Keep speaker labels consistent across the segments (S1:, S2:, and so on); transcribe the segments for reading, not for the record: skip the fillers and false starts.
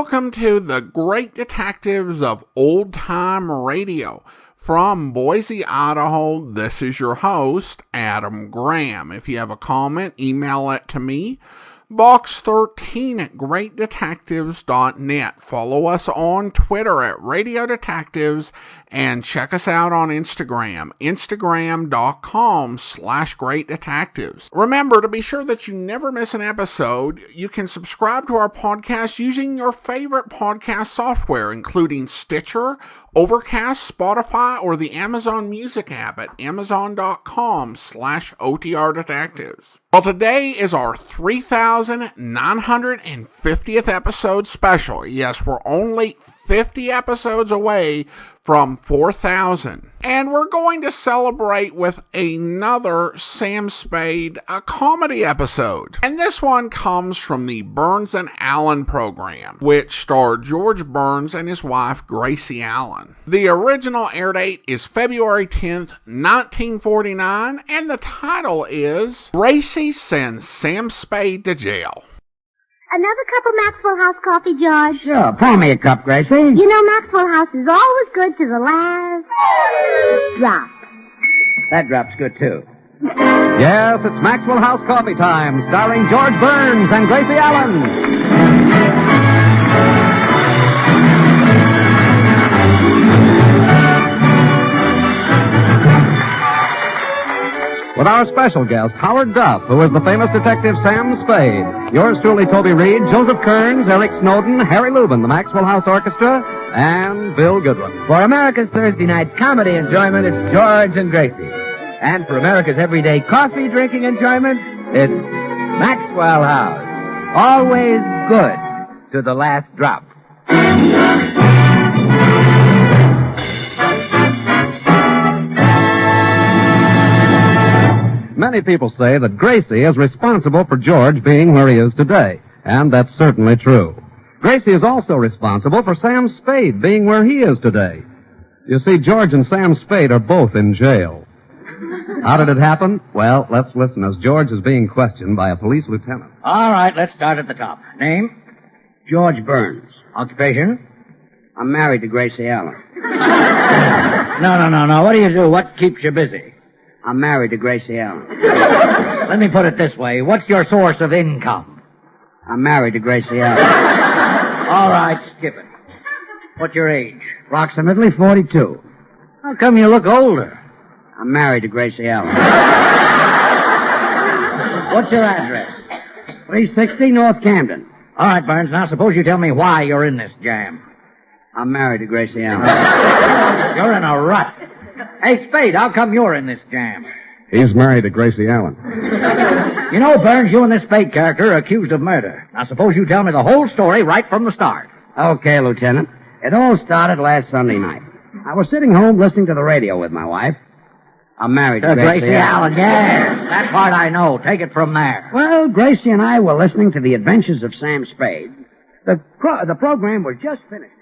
S1: Welcome to the Great Detectives of Old Time Radio. From Boise, Idaho, this is your host, Adam Graham. If you have a comment, email it to me, box13@greatdetectives.net. Follow us on Twitter at Radio Detectives and check us out on Instagram, instagram.com/Great Detectives. Remember, to be sure that you never miss an episode, you can subscribe to our podcast using your favorite podcast software, including Stitcher, Overcast, Spotify, or the Amazon Music app at amazon.com/OTR Detectives. Well, today is our 3,950th episode special. Yes, we're only 50 episodes away from 4,000. And we're going to celebrate with another Sam Spade, a comedy episode. And this one comes from the Burns and Allen program, which starred George Burns and his wife, Gracie Allen. The original air date is February 10th, 1949, and the title is Gracie Sends Sam Spade to Jail.
S2: Another cup of Maxwell House coffee, George?
S3: Sure, pour me a cup, Gracie.
S2: You know Maxwell House is always good to the last drop.
S3: That drop's good, too.
S4: Yes, it's Maxwell House Coffee Time, starring George Burns and Gracie Allen. With our special guest, Howard Duff, who is the famous detective Sam Spade. Yours truly, Toby Reed, Joseph Kearns, Eric Snowden, Harry Lubin, the Maxwell House Orchestra, and Bill Goodwin.
S3: For America's Thursday night comedy enjoyment, it's George and Gracie. And for America's everyday coffee drinking enjoyment, it's Maxwell House. Always good to the last drop.
S4: Many people say that Gracie is responsible for George being where he is today, and that's certainly true. Gracie is also responsible for Sam Spade being where he is today. You see, George and Sam Spade are both in jail. How did it happen? Well, let's listen as George is being questioned by a police lieutenant.
S3: All right, let's start at the top. Name? George Burns. Occupation? I'm married to Gracie Allen. No. What do you do? What keeps you busy? I'm married to Gracie Allen. Let me put it this way. What's your source of income? I'm married to Gracie Allen. All right, skip it. What's your age? Approximately 42. How come you look older? I'm married to Gracie Allen. What's your address? 360 North Camden. All right, Burns, now suppose you tell me why you're in this jam. I'm married to Gracie Allen. You're in a rut. Hey, Spade, how come you're in this jam?
S4: He's married to Gracie Allen.
S3: You know, Burns, you and this Spade character are accused of murder. Now, suppose you tell me the whole story right from the start. Okay, Lieutenant. It all started last Sunday night. I was sitting home listening to the radio with my wife. I'm married to Gracie Allen. Yes, that part I know. Take it from there. Well, Gracie and I were listening to The Adventures of Sam Spade. The program was just finished.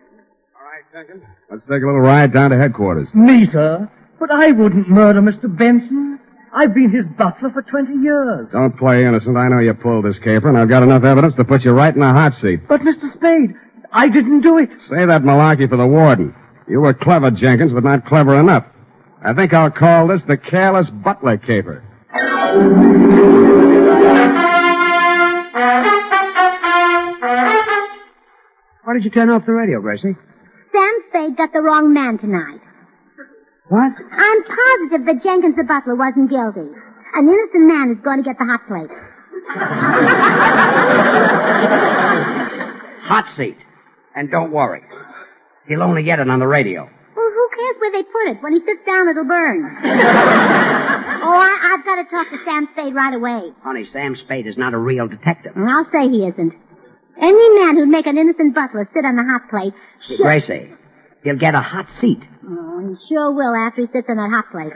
S4: Jenkins, let's take a little ride down to headquarters.
S5: Me, sir? But I wouldn't murder Mr. Benson. I've been his butler for 20 years.
S4: Don't play innocent. I know you pulled this caper, and I've got enough evidence to put you right in the hot seat.
S5: But, Mr. Spade, I didn't do it.
S4: Say that malarkey for the warden. You were clever, Jenkins, but not clever enough. I think I'll call this the careless butler caper.
S3: Why did you turn off the radio, Gracie?
S2: Sam Spade got the wrong man tonight.
S3: What?
S2: I'm positive that Jenkins the butler wasn't guilty. An innocent man is going to get the hot plate.
S3: Hot seat. And don't worry. He'll only get it on the radio.
S2: Well, who cares where they put it? When he sits down, it'll burn. I've got to talk to Sam Spade right away.
S3: Honey, Sam Spade is not a real detective.
S2: Well, I'll say he isn't. Any man who'd make an innocent butler sit on the hot plate should...
S3: Gracie, he'll get a hot seat.
S2: Oh, he sure will after he sits on that hot plate.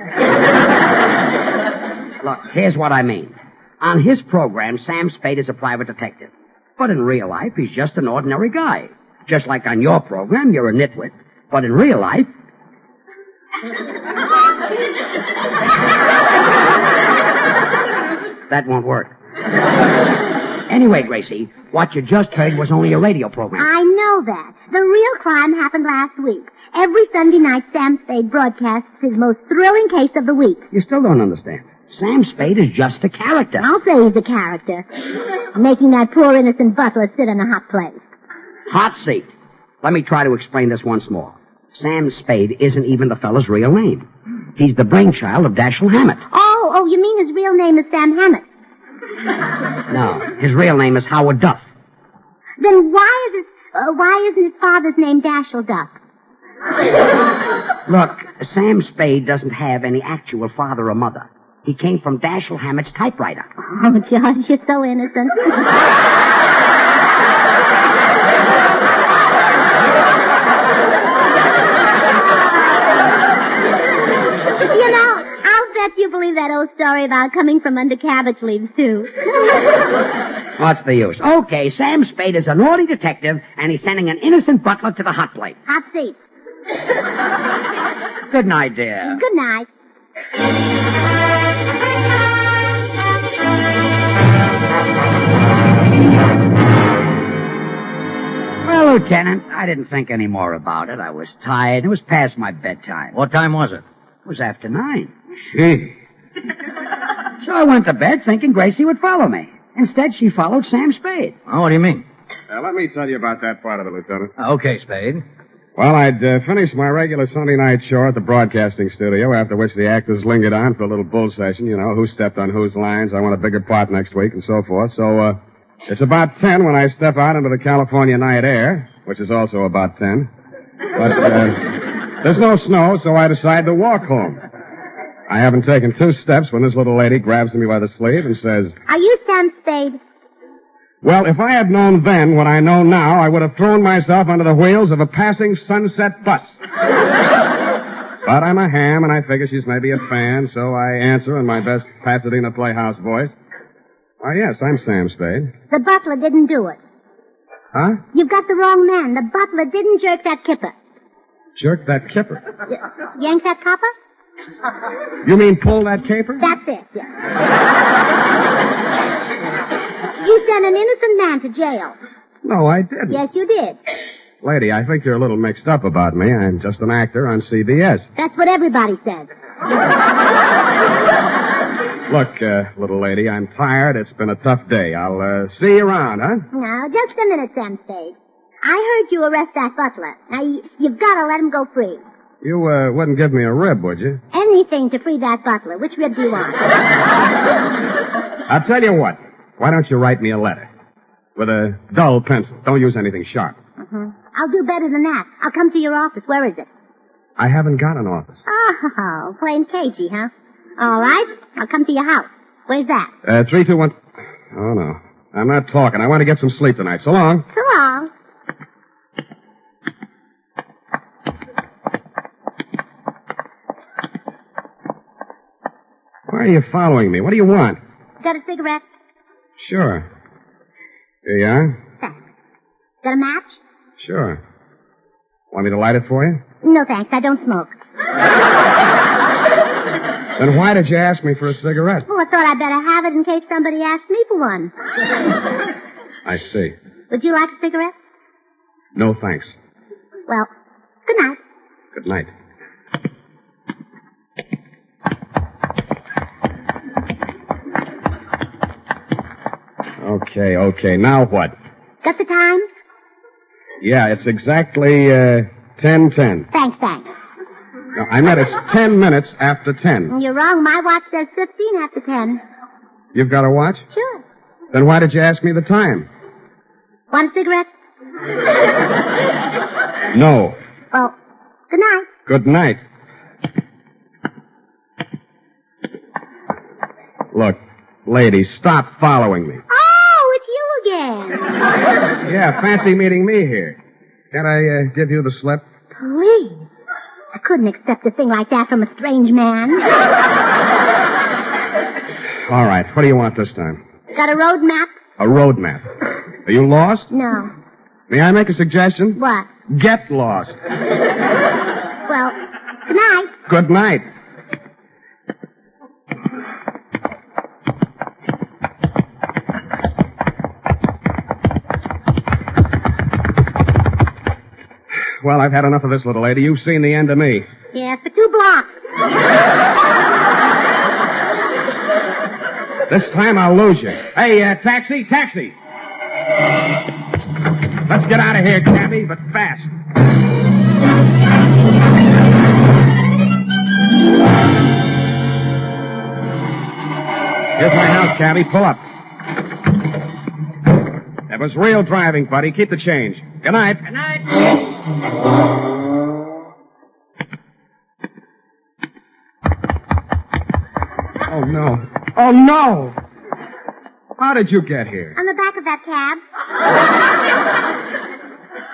S3: Look, here's what I mean. On his program, Sam Spade is a private detective. But in real life, he's just an ordinary guy. Just like on your program, you're a nitwit. But in real life... That won't work. Anyway, Gracie, what you just heard was only a radio program.
S2: I know that. The real crime happened last week. Every Sunday night, Sam Spade broadcasts his most thrilling case of the week.
S3: You still don't understand. Sam Spade is just a character.
S2: I'll say he's a character. Making that poor innocent butler sit in a hot place.
S3: Hot seat. Let me try to explain this once more. Sam Spade isn't even the fella's real name. He's the brainchild of Dashiell Hammett.
S2: Oh, you mean his real name is Sam Hammett?
S3: No, his real name is Howard Duff.
S2: Then why isn't his father's name Dashiell Duff?
S3: Look, Sam Spade doesn't have any actual father or mother. He came from Dashiell Hammett's typewriter.
S2: Oh, George, you're so innocent. You know, I'll bet you believe that old story about coming from under cabbage leaves, too.
S3: What's the use? Okay, Sam Spade is a naughty detective, and he's sending an innocent butler to the hot plate.
S2: Hot seat.
S3: Good night, dear.
S2: Good night.
S3: Well, Lieutenant, I didn't think any more about it. I was tired. It was past my bedtime.
S6: What time was it?
S3: It was after 9.
S6: Gee.
S3: So I went to bed thinking Gracie would follow me. Instead, she followed Sam Spade.
S6: Oh, what do you mean?
S7: Let me tell you about that part of it, Lieutenant.
S6: Okay, Spade.
S7: Well, I'd finished my regular Sunday night show at the broadcasting studio, after which the actors lingered on for a little bull session, you know, who stepped on whose lines, I want a bigger part next week, and so forth. So, it's about 10 when I step out into the California night air, which is also about 10. But, there's no snow, so I decide to walk home. I haven't taken 2 steps when this little lady grabs me by the sleeve and says,
S2: Are you Sam Spade?
S7: well, if I had known then what I know now, I would have thrown myself under the wheels of a passing Sunset bus. But I'm a ham, and I figure she's maybe a fan, so I answer in my best Pasadena Playhouse voice. Why, yes, I'm Sam Spade.
S2: The butler didn't do it.
S7: Huh?
S2: You've got the wrong man. The butler didn't jerk that kipper.
S7: Jerk that kipper.
S2: Yank that copper?
S7: You mean pull that caper?
S2: That's it, yeah. You sent an innocent man to jail.
S7: No, I didn't.
S2: Yes, you did.
S7: Lady, I think you're a little mixed up about me. I'm just an actor on CBS.
S2: That's what everybody says.
S7: Look, little lady, I'm tired. It's been a tough day. I'll see you around, huh?
S2: Now, just a minute, Sam Spade. I heard you arrest that butler. Now, you've got to let him go free.
S7: You wouldn't give me a rib, would you?
S2: Anything to free that butler. Which rib do you want?
S7: I'll tell you what. Why don't you write me a letter? With a dull pencil. Don't use anything sharp.
S2: I'll do better than that. I'll come to your office. Where is it?
S7: I haven't got an office.
S2: Oh, plain cagey, huh? All right. I'll come to your house. Where's that?
S7: 321... Oh, no. I'm not talking. I want to get some sleep tonight. So long.
S2: So long.
S7: Why are you following me? What do you want?
S2: Got a cigarette?
S7: Sure. Here you are.
S2: Thanks. Got a match?
S7: Sure. Want me to light it for you?
S2: No, thanks. I don't smoke.
S7: Then why did you ask me for a cigarette?
S2: Oh, I thought I'd better have it in case somebody asked me for one.
S7: I see.
S2: Would you like a cigarette?
S7: No, thanks.
S2: Well, good night.
S7: Good night. Okay. Now what?
S2: Got the time?
S7: Yeah, it's exactly 10:10.
S2: Thanks.
S7: No, I meant it's 10 minutes after 10.
S2: You're wrong. My watch says 15 after 10.
S7: You've got a watch?
S2: Sure.
S7: Then why did you ask me the time?
S2: Want a cigarette?
S7: No.
S2: Well, good night.
S7: Good night. Look, lady, stop following me.
S2: Oh, it's you again.
S7: Yeah, fancy meeting me here. Can't I give you the slip?
S2: Please. I couldn't accept a thing like that from a strange man.
S7: All right, what do you want this time?
S2: Got a road map?
S7: A road map. Are you lost?
S2: No.
S7: May I make a suggestion?
S2: What?
S7: Get lost.
S2: Well, good night.
S7: Good night. Well, I've had enough of this, little lady. You've seen the end of me.
S2: Yeah, for 2 blocks.
S7: This time I'll lose you. Hey, taxi! Let's get out of here, cabby, but fast. Here's my house, cabby. Pull up. That was real driving, buddy. Keep the change. Good night.
S3: Good night.
S7: Oh, no. Oh, no! How did you get here?
S2: On the back of that cab.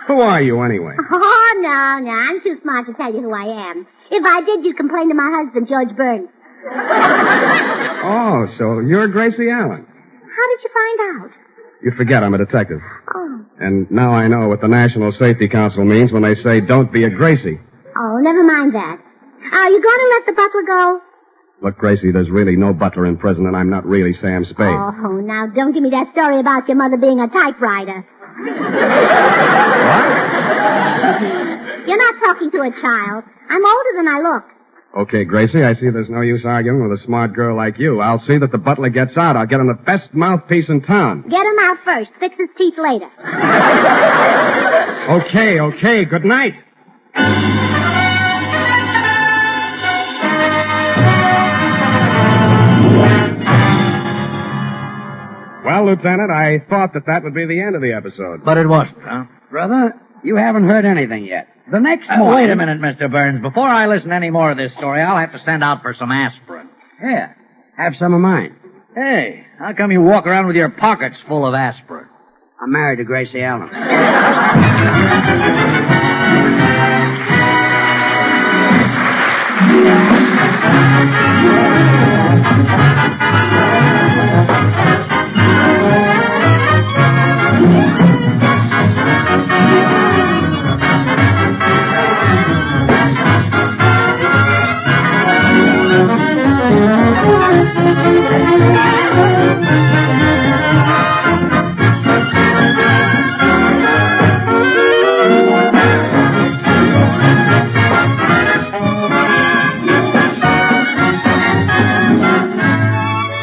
S7: Who are you, anyway?
S2: Oh, no. I'm too smart to tell you who I am. If I did, you'd complain to my husband, George Burns.
S7: Oh, so you're Gracie Allen.
S2: How did you find out?
S7: You forget I'm a detective.
S2: Oh.
S7: And now I know what the National Safety Council means when they say don't be a Gracie.
S2: Oh, never mind that. Are you going to let the butler go?
S7: Look, Gracie, there's really no butler in prison, and I'm not really Sam Spade.
S2: Oh, now don't give me that story about your mother being a typewriter.
S7: What?
S2: You're not talking to a child. I'm older than I look.
S7: Okay, Gracie, I see there's no use arguing with a smart girl like you. I'll see that the butler gets out. I'll get him the best mouthpiece in town.
S2: Get him out first. Fix his teeth later.
S7: Okay. Good night. Well, Lieutenant, I thought that would be the end of the episode.
S3: But it wasn't, huh? Brother, you haven't heard anything yet. The next morning...
S6: Wait a minute, Mr. Burns. Before I listen to any more of this story, I'll have to send out for some aspirin.
S3: Yeah, have some of mine.
S6: Hey, how come you walk around with your pockets full of aspirin?
S3: I'm married to Gracie Allen.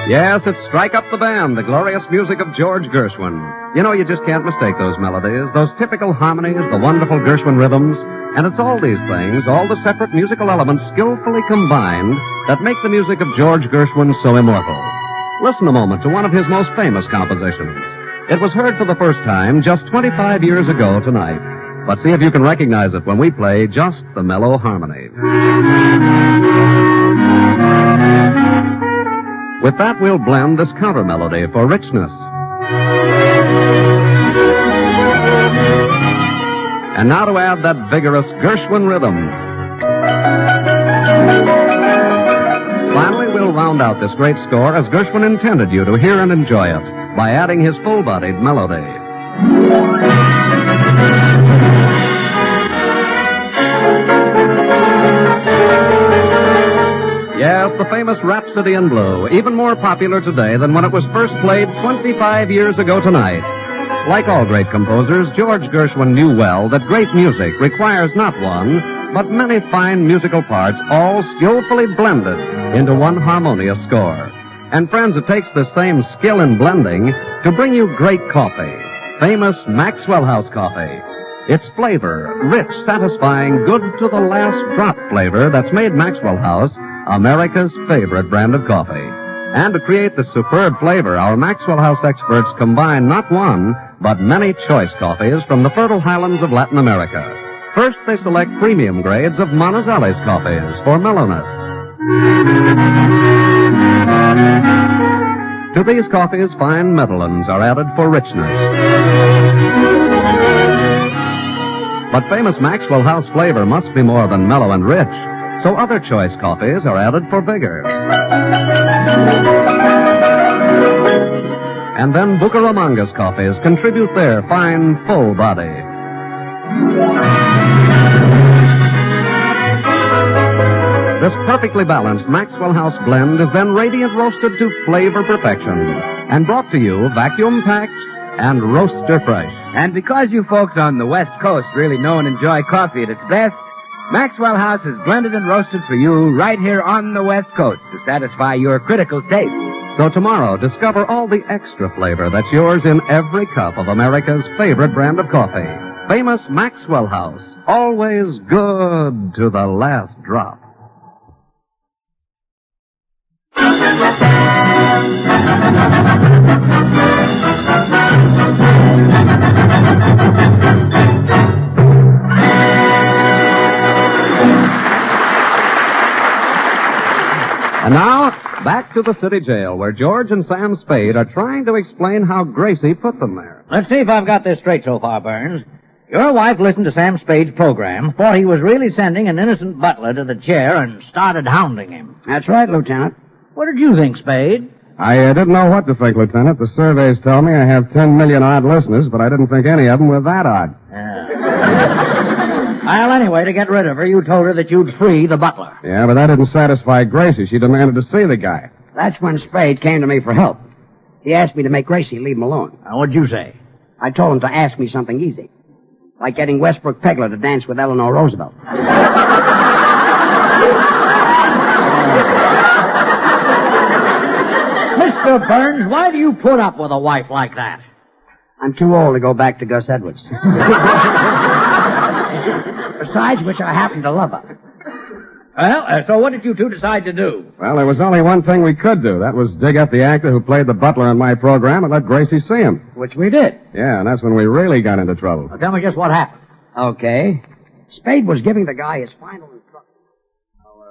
S4: Yes, it's Strike Up the Band, the glorious music of George Gershwin. You know, you just can't mistake those melodies, those typical harmonies, the wonderful Gershwin rhythms. And it's all these things, all the separate musical elements skillfully combined, that make the music of George Gershwin so immortal. Listen a moment to one of his most famous compositions. It was heard for the first time just 25 years ago tonight. But see if you can recognize it when we play just the mellow harmony. With that, we'll blend this counter melody for richness. And now to add that vigorous Gershwin rhythm. Finally, we'll round out this great score as Gershwin intended you to hear and enjoy it by adding his full-bodied melody. Yes, the famous Rhapsody in Blue, even more popular today than when it was first played 25 years ago tonight. Like all great composers, George Gershwin knew well that great music requires not one, but many fine musical parts, all skillfully blended into one harmonious score. And friends, it takes the same skill in blending to bring you great coffee, famous Maxwell House coffee. Its flavor, rich, satisfying, good to the last drop flavor that's made Maxwell House America's favorite brand of coffee. And to create the superb flavor, our Maxwell House experts combine not one, but many choice coffees from the fertile highlands of Latin America. First, they select premium grades of Monticelli's coffees for mellowness. To these coffees, fine Medellins are added for richness. But famous Maxwell House flavor must be more than mellow and rich. So other choice coffees are added for vigor. And then Bucaramangas coffees contribute their fine, full body. This perfectly balanced Maxwell House blend is then radiant roasted to flavor perfection and brought to you vacuum-packed and roaster fresh.
S3: And because you folks on the West Coast really know and enjoy coffee at its best, Maxwell House is blended and roasted for you right here on the West Coast to satisfy your critical taste.
S4: So tomorrow, discover all the extra flavor that's yours in every cup of America's favorite brand of coffee. Famous Maxwell House. Always good to the last drop. And now, back to the city jail, where George and Sam Spade are trying to explain how Gracie put them there.
S6: Let's see if I've got this straight so far, Burns. Your wife listened to Sam Spade's program, thought he was really sending an innocent butler to the chair, and started hounding him.
S3: That's right, Lieutenant.
S6: What did you think, Spade?
S7: I didn't know what to think, Lieutenant. The surveys tell me I have 10 million odd listeners, but I didn't think any of them were that odd.
S6: Well, anyway, to get rid of her, you told her that you'd free the butler.
S7: Yeah, but that didn't satisfy Gracie. She demanded to see the guy.
S3: That's when Spade came to me for help. He asked me to make Gracie leave him alone.
S6: What'd you say?
S3: I told him to ask me something easy, like getting Westbrook Pegler to dance with Eleanor Roosevelt.
S6: Mr. Burns, why do you put up with a wife like that?
S3: I'm too old to go back to Gus Edwards. Besides which, I happen to love her.
S6: Well, so what did you two decide to do?
S7: Well, there was only one thing we could do. That was dig up the actor who played the butler on my program and let Gracie see him.
S3: Which we did.
S7: Yeah, and that's when we really got into trouble.
S6: Well, tell me just what happened.
S3: Okay. Spade was giving the guy his final instructions.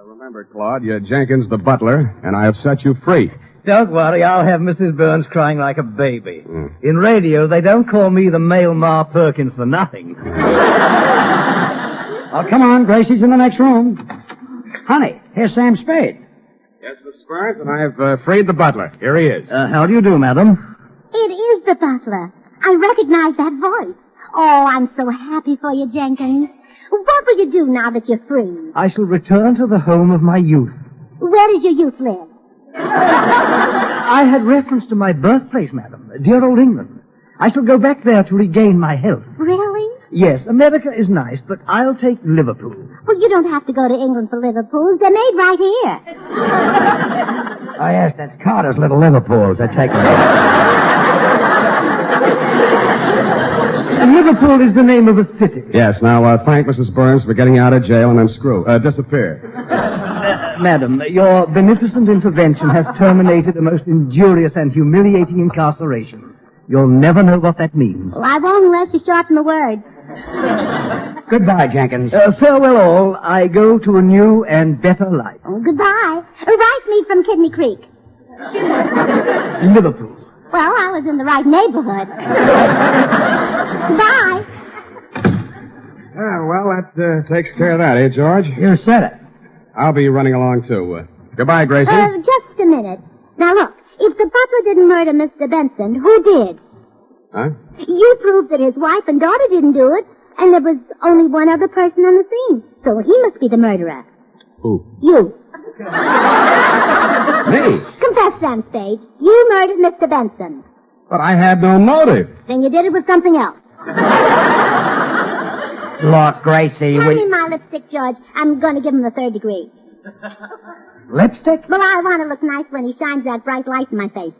S7: Remember, Claude, you're Jenkins the butler, and I have set you free.
S5: Don't worry, I'll have Mrs. Burns crying like a baby. In radio, they don't call me the male Ma Perkins for nothing.
S3: Oh, come on, Gracie's in the next room. Honey, here's Sam Spade.
S7: Yes, Miss Burns, and I have freed the butler. Here he is.
S5: How do you do, madam?
S2: It is the butler. I recognize that voice. Oh, I'm so happy for you, Jenkins. What will you do now that you're free?
S5: I shall return to the home of my youth.
S2: Where does your youth live?
S5: I had reference to my birthplace, madam. Dear old England. I shall go back there to regain my health.
S2: Really?
S5: Yes, America is nice, but I'll take Liverpool.
S2: Well, you don't have to go to England for Liverpools. They're made right here.
S3: Oh, yes, that's Carter's little Liverpools. I take them.
S5: Liverpool is the name of a city.
S7: Yes, now, thank Mrs. Burns for getting out of jail and then disappear.
S5: Madam, your beneficent intervention has terminated a most injurious and humiliating incarceration. You'll never know what that means.
S2: Well, I won't unless you shorten the word.
S3: Goodbye, Jenkins.
S5: Farewell all. I go to a new and better life.
S2: Oh, goodbye. Write me from Kidney Creek.
S5: Liverpool.
S2: Well, I was in the right neighborhood. Goodbye.
S7: Well, that takes care of that, eh, George?
S3: You said it.
S7: I'll be running along, too. Goodbye, Gracie.
S2: Just a minute. Now, look. If the butler didn't murder Mr. Benson, who did?
S7: Huh?
S2: You proved that his wife and daughter didn't do it, and there was only one other person on the scene. So he must be the murderer.
S7: Who?
S2: You.
S7: Me?
S2: Confess, Sam Spade. You murdered Mr. Benson.
S7: But I had no motive.
S2: Then you did it with something else.
S3: Look, Gracie,
S2: Hand me my lipstick, George. I'm going to give him the 3rd degree.
S3: Lipstick?
S2: Well, I want to look nice when he shines that bright light in my face.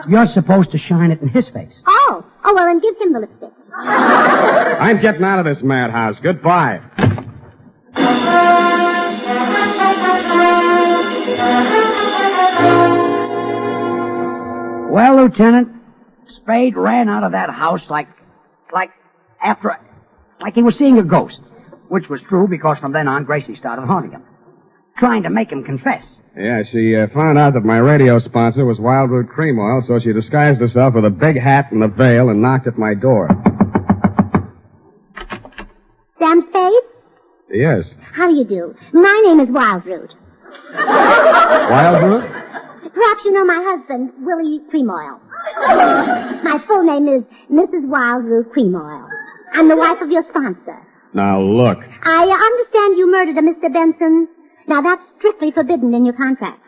S3: You're supposed to shine it in his face.
S2: Oh, well, then give him the lipstick.
S7: I'm getting out of this madhouse. Goodbye.
S3: Well, Lieutenant, Spade ran out of that house like he was seeing a ghost. Which was true because from then on, Gracie started haunting him. Trying to make him confess.
S7: Yeah, she found out that my radio sponsor was Wild Root Cream Oil, so she disguised herself with a big hat and a veil and knocked at my door.
S2: Sam Spade?
S7: Yes.
S2: How do you do? My name is Wild Root.
S7: Wild Root?
S2: Perhaps you know my husband, Willie Cream Oil. My full name is Mrs. Wild Root Cream Oil. I'm the wife of your sponsor.
S7: Now, look.
S2: I understand you murdered a Mr. Benson. Now, that's strictly forbidden in your contract.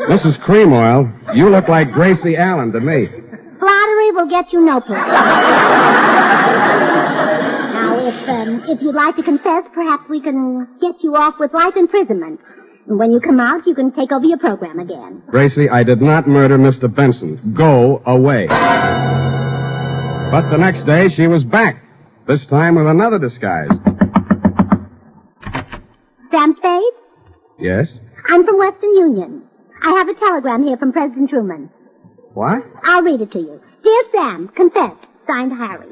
S7: Mrs. Cream Oil, you look like Gracie Allen to me.
S2: Flattery will get you no place. Now, if you'd like to confess, perhaps we can get you off with life imprisonment. And when you come out, you can take over your program again.
S7: Gracie, I did not murder Mr. Benson. Go away. But the next day, she was back. This time with another disguise.
S2: Sam Spade?
S7: Yes?
S2: I'm from Western Union. I have a telegram here from President Truman.
S7: What?
S2: I'll read it to you. Dear Sam, confess. Signed, Harry.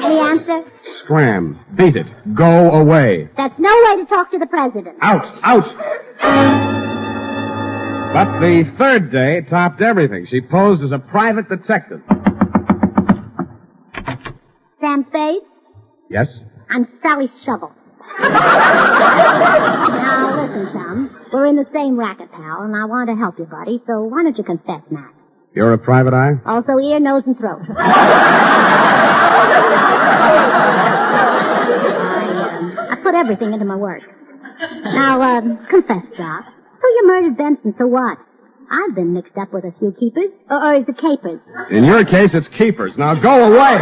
S2: Any answer?
S7: Scram. Beat it. Go away.
S2: That's no way to talk to the president.
S7: Out. But the third day topped everything. She posed as a private detective.
S2: Sam Spade?
S7: Yes?
S2: I'm Sally Shovel. Now, listen, chum. We're in the same racket, pal, and I want to help you, buddy, so why don't you confess now?
S7: You're a private eye?
S2: Also ear, nose, and throat. I put everything into my work. Now, confess, Doc. So you murdered Benson, so what? I've been mixed up with a few keepers. Or is it capers?
S7: In your case, it's keepers. Now go away.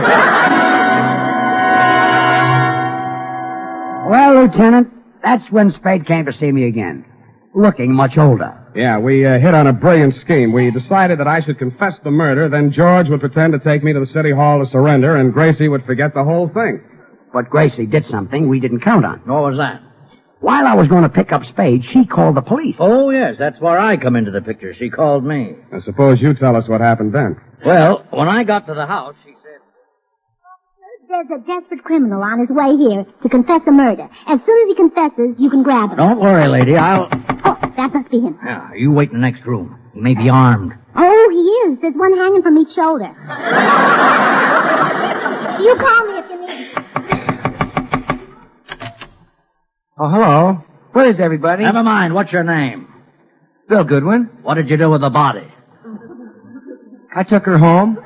S3: Well, Lieutenant, that's when Spade came to see me again. Looking much older.
S7: Yeah, we hit on a brilliant scheme. We decided that I should confess the murder, then George would pretend to take me to the city hall to surrender, and Gracie would forget the whole thing.
S3: But Gracie did something we didn't count on.
S6: What was that?
S3: While I was going to pick up Spade, she called the police.
S6: Oh, yes, that's where I come into the picture. She called me.
S7: I suppose you tell us what happened then.
S6: Well, when I got to the house, she said...
S2: There's a desperate criminal on his way here to confess a murder. As soon as he confesses, you can grab him.
S6: Don't worry, lady, I'll...
S2: Oh, that must be him.
S6: Yeah, you wait in the next room. He may be armed.
S2: Oh, he is. There's one hanging from each shoulder. You call me if you need.
S3: Oh, hello. Where is everybody?
S6: Never mind. What's your name?
S3: Bill Goodwin.
S6: What did you do with the body?
S3: I took her home.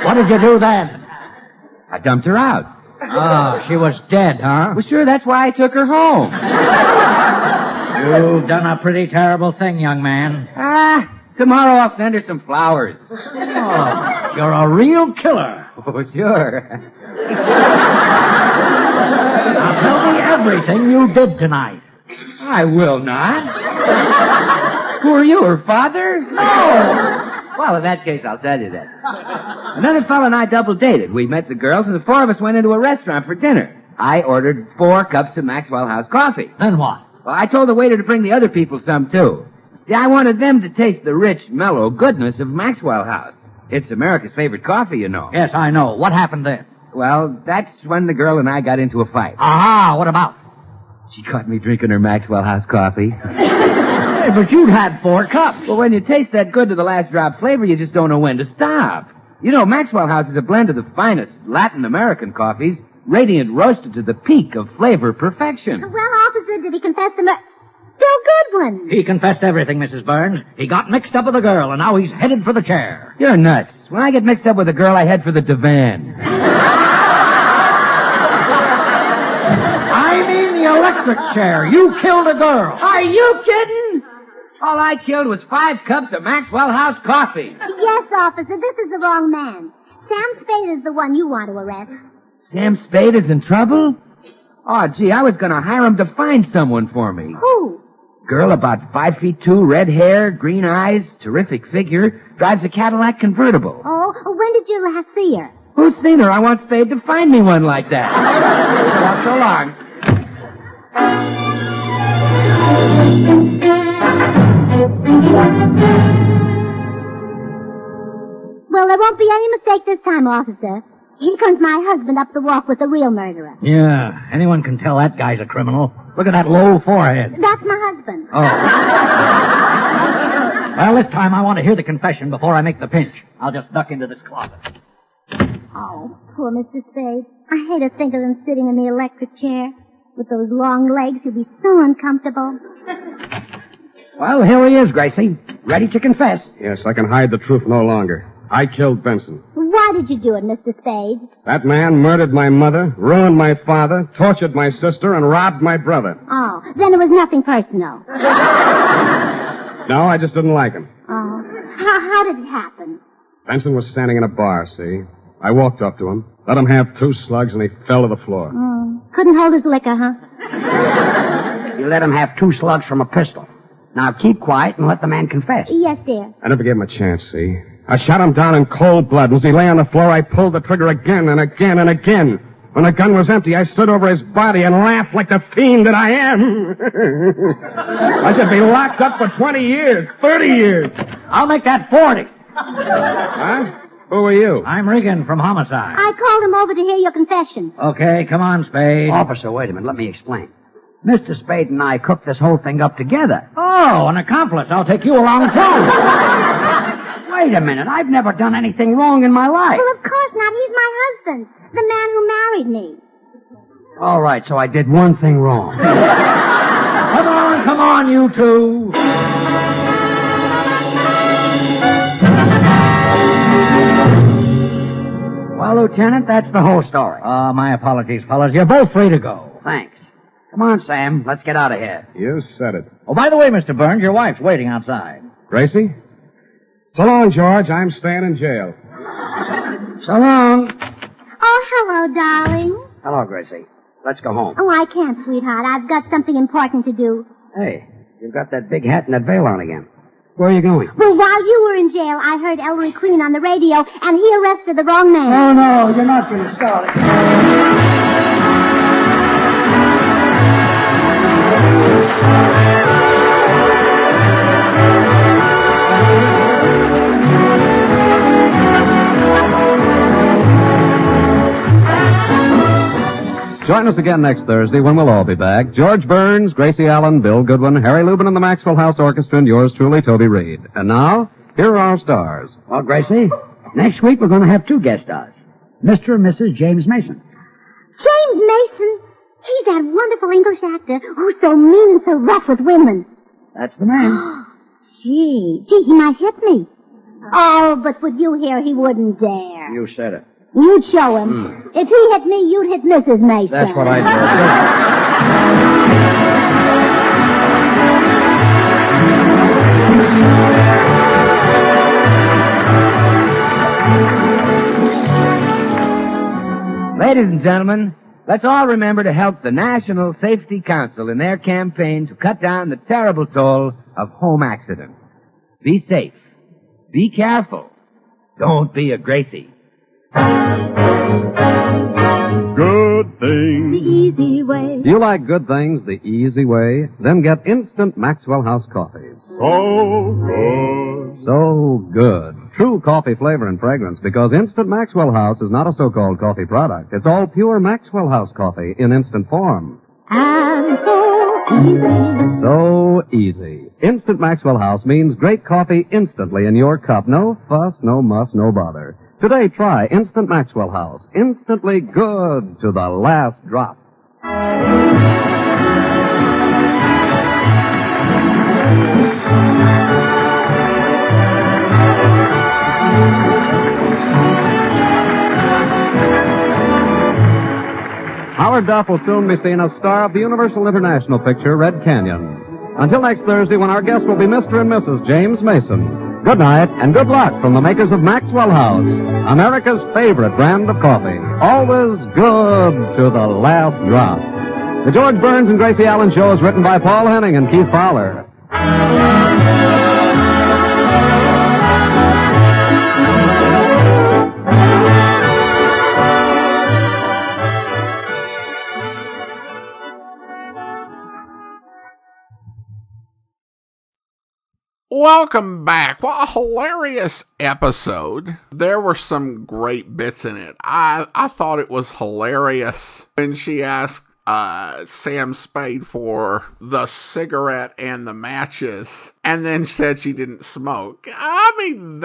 S6: What did you do then?
S3: I dumped her out.
S6: Oh, she was dead, huh?
S3: Well, sure, that's why I took her home.
S6: You've done a pretty terrible thing, young man.
S3: Tomorrow I'll send her some flowers.
S6: Oh, you're a real killer.
S3: Oh, sure.
S6: Now tell me everything you did tonight.
S3: I will not. Who are you, her father? No. Well, in that case, I'll tell you that. Another fellow and I double dated. We met the girls, and the four of us went into a restaurant for dinner. I ordered 4 cups of Maxwell House coffee.
S6: Then what?
S3: Well, I told the waiter to bring the other people some, too. See, I wanted them to taste the rich, mellow goodness of Maxwell House. It's America's favorite coffee, you know.
S6: Yes, I know. What happened then?
S3: Well, that's when the girl and I got into a fight.
S6: Aha, what about?
S3: She caught me drinking her Maxwell House coffee.
S6: Hey, but you'd had 4 cups.
S3: Well, when you taste that good to the last drop flavor, you just don't know when to stop. You know, Maxwell House is a blend of the finest Latin American coffees, radiant roasted to the peak of flavor perfection.
S2: Well, officer, did he confess the murder? Bill Goodwin.
S6: He confessed everything, Mrs. Burns. He got mixed up with a girl, and now he's headed for the chair.
S3: You're nuts. When I get mixed up with a girl, I head for the divan.
S6: I mean the electric chair. You killed a girl.
S3: Are you kidding? All I killed was 5 cups of Maxwell House coffee.
S2: Yes, officer, this is the wrong man. Sam Spade is the one you want to arrest.
S3: Sam Spade is in trouble? Oh, gee, I was going to hire him to find someone for me.
S2: Who?
S3: Girl about 5'2", red hair, green eyes, terrific figure, drives a Cadillac convertible.
S2: Oh, when did you last see her?
S3: Who's seen her? I want Spade to find me one like that. Well, so long.
S2: Well, there won't be any mistake this time, officer. Here comes my husband up the walk with the real murderer.
S6: Yeah, anyone can tell that guy's a criminal. Look at that low forehead.
S2: That's my husband.
S6: Oh. Well, this time I want to hear the confession before I make the pinch. I'll just duck into this closet.
S2: Oh, poor Mr. Spade. I hate to think of him sitting in the electric chair. With those long legs, he'll be so uncomfortable.
S3: Well, here he is, Gracie. Ready to confess.
S7: Yes, I can hide the truth no longer. I killed Benson.
S2: Why did you do it, Mr. Spade?
S7: That man murdered my mother, ruined my father, tortured my sister, and robbed my brother.
S2: Oh, then it was nothing personal.
S7: No, I just didn't like him.
S2: Oh. How did it happen?
S7: Benson was standing in a bar, see? I walked up to him, let him have 2 slugs, and he fell to the floor.
S2: Couldn't hold his liquor, huh?
S3: You let him have 2 slugs from a pistol. Now keep quiet and let the man confess.
S2: Yes, dear.
S7: I never gave him a chance, see? I shot him down in cold blood, and as he lay on the floor, I pulled the trigger again and again and again. When the gun was empty, I stood over his body and laughed like the fiend that I am. I should be locked up for 20 years, 30 years.
S6: I'll make that 40.
S7: Huh? Who are you?
S6: I'm Regan from Homicide.
S2: I called him over to hear your confession.
S6: Okay, come on, Spade.
S3: Officer, wait a minute. Let me explain. Mr. Spade and I cooked this whole thing up together.
S6: Oh, an accomplice. I'll take you along, too.
S3: Wait a minute. I've never done anything wrong in my life.
S2: Well, of course not. He's my husband. The man who married me.
S3: All right, so I did one thing wrong.
S6: Come on, you two.
S3: Well, Lieutenant, that's the whole story.
S6: My apologies, fellas. You're both free to go.
S3: Thanks. Come on, Sam. Let's get out of here.
S7: You said it.
S6: Oh, by the way, Mr. Burns, your wife's waiting outside.
S7: Gracie? So long, George. I'm staying in jail.
S3: So long.
S2: Oh, hello, darling.
S3: Hello, Gracie. Let's go home.
S2: Oh, I can't, sweetheart. I've got something important to do.
S3: Hey, you've got that big hat and that veil on again. Where are you going?
S2: Well, while you were in jail, I heard Ellery Queen on the radio, and he arrested the wrong man.
S5: Oh, no, you're not going to start it.
S4: Join us again next Thursday when we'll all be back. George Burns, Gracie Allen, Bill Goodwin, Harry Lubin and the Maxwell House Orchestra, and yours truly, Toby Reed. And now, here are our stars.
S3: Well, Gracie, next week we're going to have 2 guest stars. Mr. and Mrs. James Mason.
S2: James Mason? He's that wonderful English actor who's so mean and so rough with women.
S3: That's the man.
S2: Gee, he might hit me. Oh, but with you here, he wouldn't dare.
S3: You said it.
S2: You'd show him. If he hit me, you'd hit Mrs. Mason.
S3: That's what I
S8: do. Ladies and gentlemen, let's all remember to help the National Safety Council in their campaign to cut down the terrible toll of home accidents. Be safe. Be careful. Don't be a Gracie.
S9: Good things.
S2: The easy way.
S4: Do you like good things the easy way? Then get instant Maxwell House coffee.
S9: So good.
S4: So good. True coffee flavor and fragrance, because Instant Maxwell House is not a so-called coffee product. It's all pure Maxwell House coffee in instant form.
S2: And so easy.
S4: So easy. Instant Maxwell House means great coffee instantly in your cup. No fuss, no muss, no bother. Today, try Instant Maxwell House. Instantly good to the last drop. Howard Duff will soon be seen as star of the Universal International picture, Red Canyon. Until next Thursday, when our guests will be Mr. and Mrs. James Mason. Good night and good luck from the makers of Maxwell House, America's favorite brand of coffee. Always good to the last drop. The George Burns and Gracie Allen Show is written by Paul Henning and Keith Fowler.
S1: Welcome back. Well, a hilarious episode. There were some great bits in it. I thought it was hilarious when she asked Sam Spade for the cigarette and the matches, and then said she didn't smoke. I mean,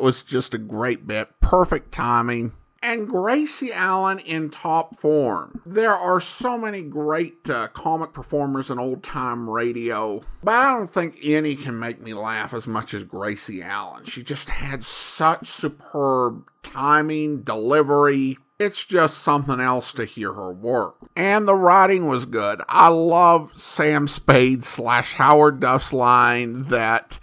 S1: was just a great bit. Perfect timing. And Gracie Allen in top form. There are so many great comic performers in old-time radio, but I don't think any can make me laugh as much as Gracie Allen. She just had such superb timing, delivery. It's just something else to hear her work. And the writing was good. I love Sam Spade / Howard Duff's line that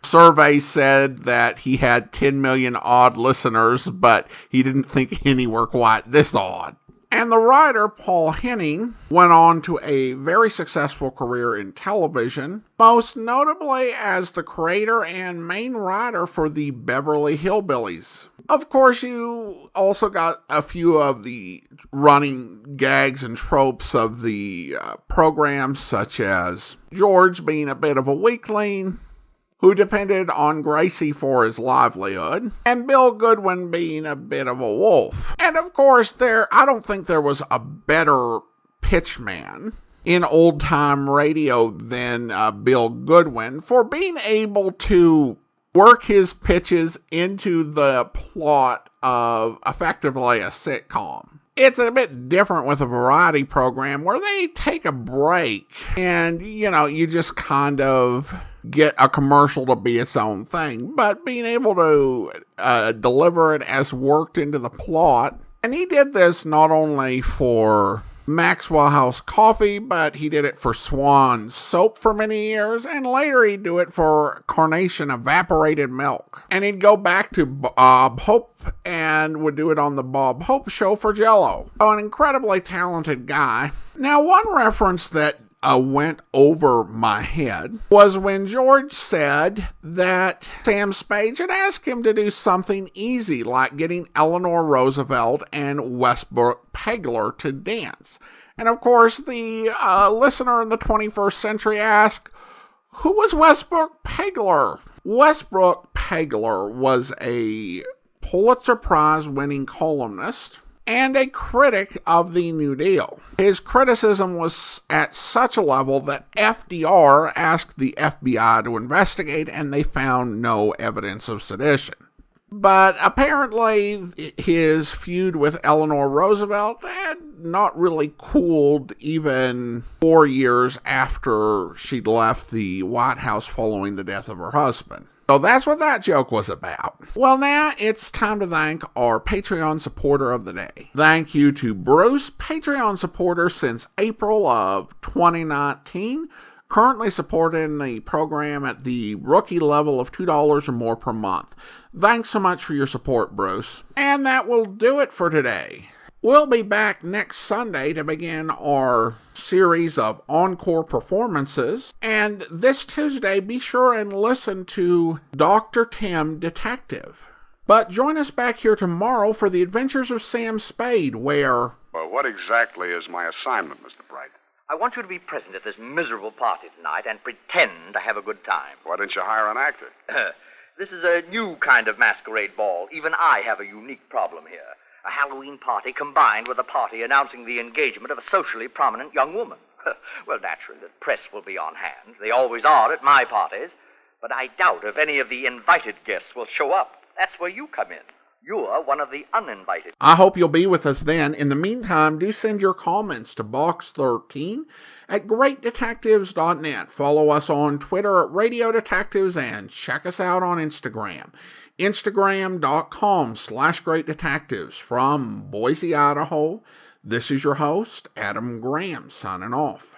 S1: survey said that he had 10 million odd listeners, but he didn't think any were quite this odd. And the writer, Paul Henning, went on to a very successful career in television, most notably as the creator and main writer for the Beverly Hillbillies. Of course, you also got a few of the running gags and tropes of the programs, such as George being a bit of a weakling, who depended on Gracie for his livelihood, and Bill Goodwin being a bit of a wolf. And of course, I don't think there was a better pitchman in old-time radio than Bill Goodwin for being able to work his pitches into the plot of effectively a sitcom. It's a bit different with a variety program where they take a break and, you just kind of get a commercial to be its own thing. But being able to deliver it as worked into the plot. And he did this not only for Maxwell House Coffee, but he did it for Swan Soap for many years, and later he'd do it for Carnation Evaporated Milk. And he'd go back to Bob Hope and would do it on the Bob Hope Show for Jell-O. So an incredibly talented guy. Now, one reference that went over my head was when George said that Sam Spade should ask him to do something easy, like getting Eleanor Roosevelt and Westbrook Pegler to dance. And of course, the listener in the 21st century asked, who was Westbrook Pegler? Westbrook Pegler was a Pulitzer Prize winning columnist and a critic of the New Deal. His criticism was at such a level that FDR asked the FBI to investigate, and they found no evidence of sedition. But apparently his feud with Eleanor Roosevelt had not really cooled even 4 years after she'd left the White House following the death of her husband. So that's what that joke was about. Well, now it's time to thank our Patreon supporter of the day. Thank you to Bruce, Patreon supporter since April of 2019, currently supporting the program at the rookie level of $2 or more per month. Thanks so much for your support, Bruce. And that will do it for today. We'll be back next Sunday to begin our series of encore performances. And this Tuesday, be sure and listen to Dr. Tim Detective. But join us back here tomorrow for the Adventures of Sam Spade, where...
S7: Well, what exactly is my assignment, Mr. Bright?
S6: I want you to be present at this miserable party tonight and pretend to have a good time.
S7: Why didn't you hire an actor?
S6: This is a new kind of masquerade ball. Even I have a unique problem here. A Halloween party combined with a party announcing the engagement of a socially prominent young woman. Well, naturally, the press will be on hand. They always are at my parties. But I doubt if any of the invited guests will show up. That's where you come in. You're one of the uninvited.
S1: I hope you'll be with us then. In the meantime, do send your comments to Box13 at greatdetectives.net. Follow us on Twitter at Radio Detectives and check us out on Instagram. Instagram.com/greatdetectives. From Boise, Idaho, this is your host, Adam Graham, signing off.